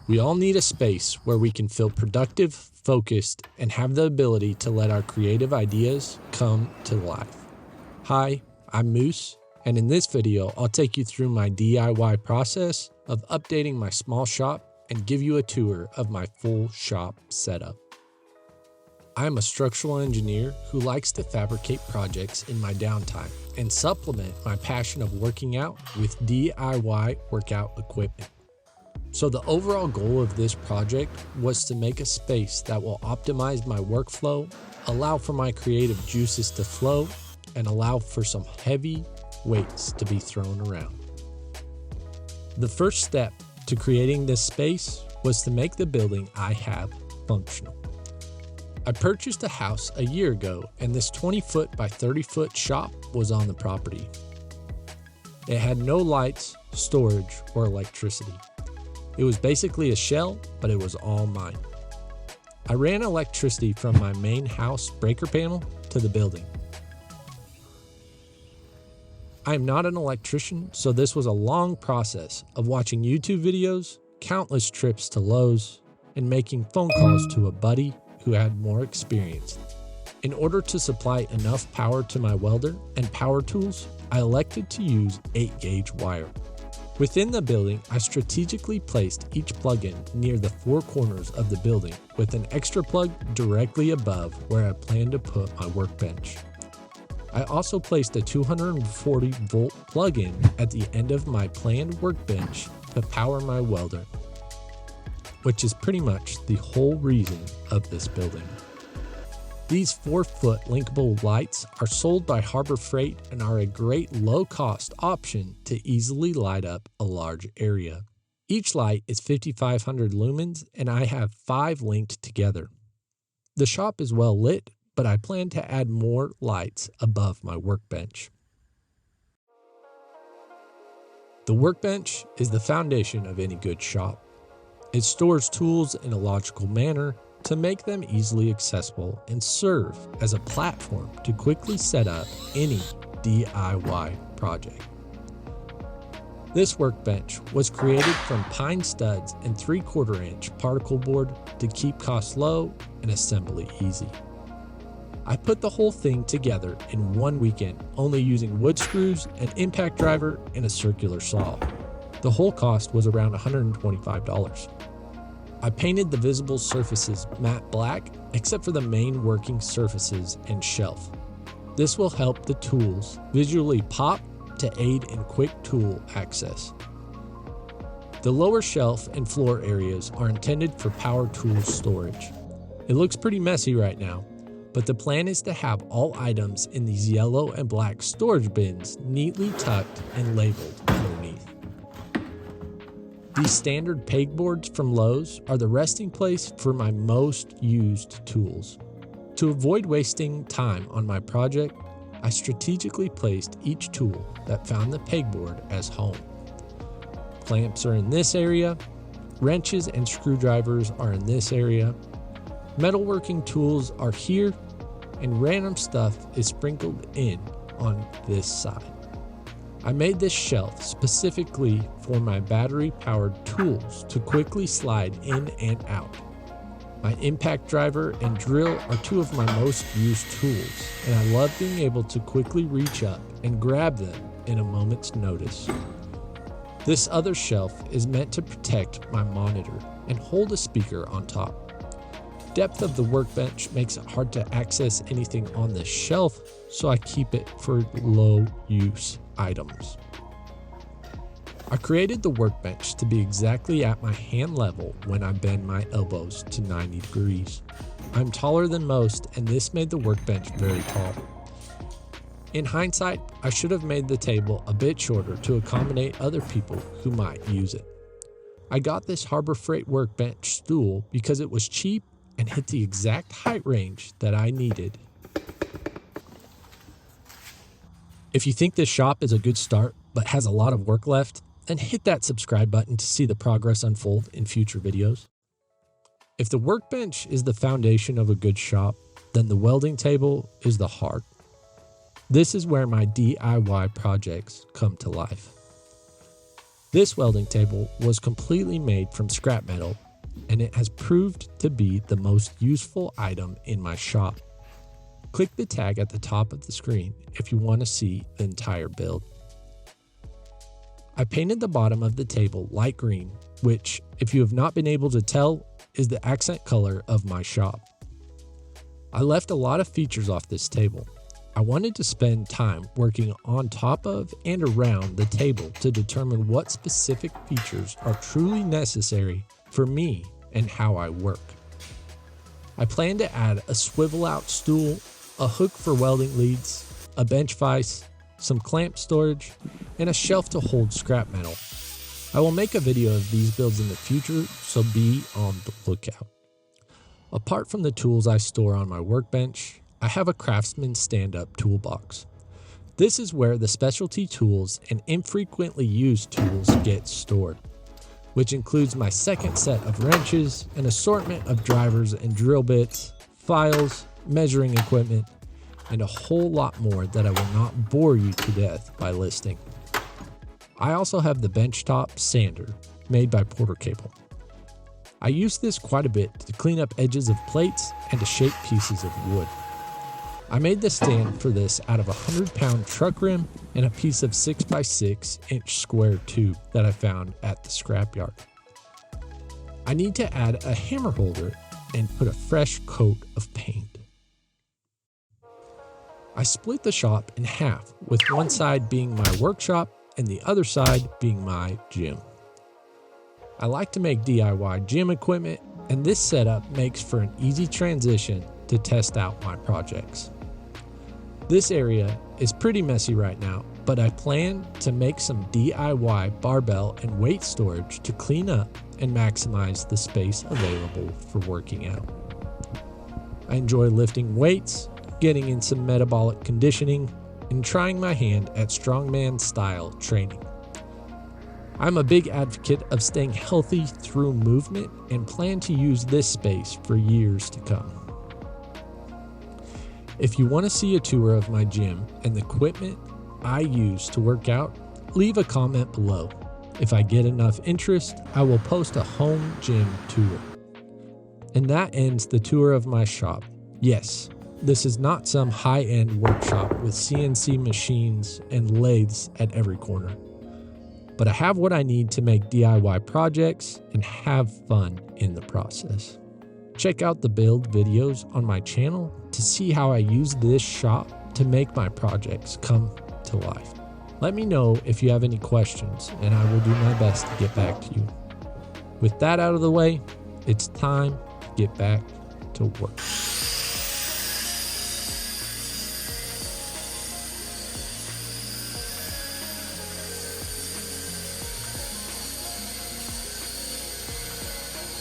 We all need a space where we can feel productive, focused, and have the ability to let our creative ideas come to life. Hi, I'm Moose, and in this video, I'll take you through my DIY process of updating my small shop and give you a tour of my full shop setup. I'm a structural engineer who likes to fabricate projects in my downtime and supplement my passion of working out with DIY workout equipment. So the overall goal of this project was to make a space that will optimize my workflow, allow for my creative juices to flow, and allow for some heavy weights to be thrown around. The first step to creating this space was to make the building I have functional. I purchased a house a year ago, and this 20-foot by 30-foot shop was on the property. It had no lights, storage, or electricity. It was basically a shell, but it was all mine. I ran electricity from my main house breaker panel to the building. I am not an electrician, so this was a long process of watching YouTube videos, countless trips to Lowe's, and making phone calls to a buddy who had more experience. In order to supply enough power to my welder and power tools, I elected to use 8-gauge wire. Within the building, I strategically placed each plug-in near the four corners of the building with an extra plug directly above where I planned to put my workbench. I also placed a 240-volt plug-in at the end of my planned workbench to power my welder, which is pretty much the whole reason of this building. These 4-foot linkable lights are sold by Harbor Freight and are a great low-cost option to easily light up a large area. Each light is 5,500 lumens, and I have 5 linked together. The shop is well lit, but I plan to add more lights above my workbench. The workbench is the foundation of any good shop. It stores tools in a logical manner to make them easily accessible and serve as a platform to quickly set up any DIY project. This workbench was created from pine studs and 3/4-inch particle board to keep costs low and assembly easy. I put the whole thing together in one weekend, only using wood screws, an impact driver, and a circular saw. The whole cost was around $125. I painted the visible surfaces matte black, except for the main working surfaces and shelf. This will help the tools visually pop to aid in quick tool access. The lower shelf and floor areas are intended for power tool storage. It looks pretty messy right now, but the plan is to have all items in these yellow and black storage bins neatly tucked and labeled underneath. These standard pegboards from Lowe's are the resting place for my most used tools. To avoid wasting time on my project, I strategically placed each tool that found the pegboard as home. Clamps are in this area, wrenches and screwdrivers are in this area, metalworking tools are here, and random stuff is sprinkled in on this side. I made this shelf specifically for my battery-powered tools to quickly slide in and out. My impact driver and drill are 2 of my most used tools, and I love being able to quickly reach up and grab them in a moment's notice. This other shelf is meant to protect my monitor and hold a speaker on top. Depth of the workbench makes it hard to access anything on this shelf, so I keep it for low-use items. I created the workbench to be exactly at my hand level when I bend my elbows to 90 degrees. I'm taller than most, and this made the workbench very tall. In hindsight, I should have made the table a bit shorter to accommodate other people who might use it. I got this Harbor Freight workbench stool because it was cheap and hit the exact height range that I needed. If you think this shop is a good start but has a lot of work left, then hit that subscribe button to see the progress unfold in future videos. If the workbench is the foundation of a good shop, then the welding table is the heart. This is where my DIY projects come to life. This welding table was completely made from scrap metal, and it has proved to be the most useful item in my shop. Click the tag at the top of the screen if you want to see the entire build. I painted the bottom of the table light green, which, if you have not been able to tell, is the accent color of my shop. I left a lot of features off this table. I wanted to spend time working on top of and around the table to determine what specific features are truly necessary for me and how I work. I plan to add a swivel out stool, a hook for welding leads, a bench vise, some clamp storage, and a shelf to hold scrap metal. I will make a video of these builds in the future, so be on the lookout. Apart from the tools I store on my workbench, I have a Craftsman stand-up toolbox. This is where the specialty tools and infrequently used tools get stored, which includes my second set of wrenches, an assortment of drivers and drill bits, files, measuring equipment, and a whole lot more that I will not bore you to death by listing. I also have the Benchtop sander made by Porter Cable. I use this quite a bit to clean up edges of plates and to shape pieces of wood. I made the stand for this out of a 100-pound truck rim and a piece of 6x6-inch square tube that I found at the scrapyard. I need to add a hammer holder and put a fresh coat of paint. I split the shop in half, with one side being my workshop and the other side being my gym. I like to make DIY gym equipment, and this setup makes for an easy transition to test out my projects. This area is pretty messy right now, but I plan to make some DIY barbell and weight storage to clean up and maximize the space available for working out. I enjoy lifting weights, getting in some metabolic conditioning, and trying my hand at strongman style training. I'm a big advocate of staying healthy through movement and plan to use this space for years to come. If you want to see a tour of my gym and the equipment I use to work out, leave a comment below. If I get enough interest, I will post a home gym tour. And that ends the tour of my shop. Yes, this is not some high-end workshop with CNC machines and lathes at every corner. But I have what I need to make DIY projects and have fun in the process. Check out the build videos on my channel to see how I use this shop to make my projects come to life. Let me know if you have any questions, and I will do my best to get back to you. With that out of the way, it's time to get back to work.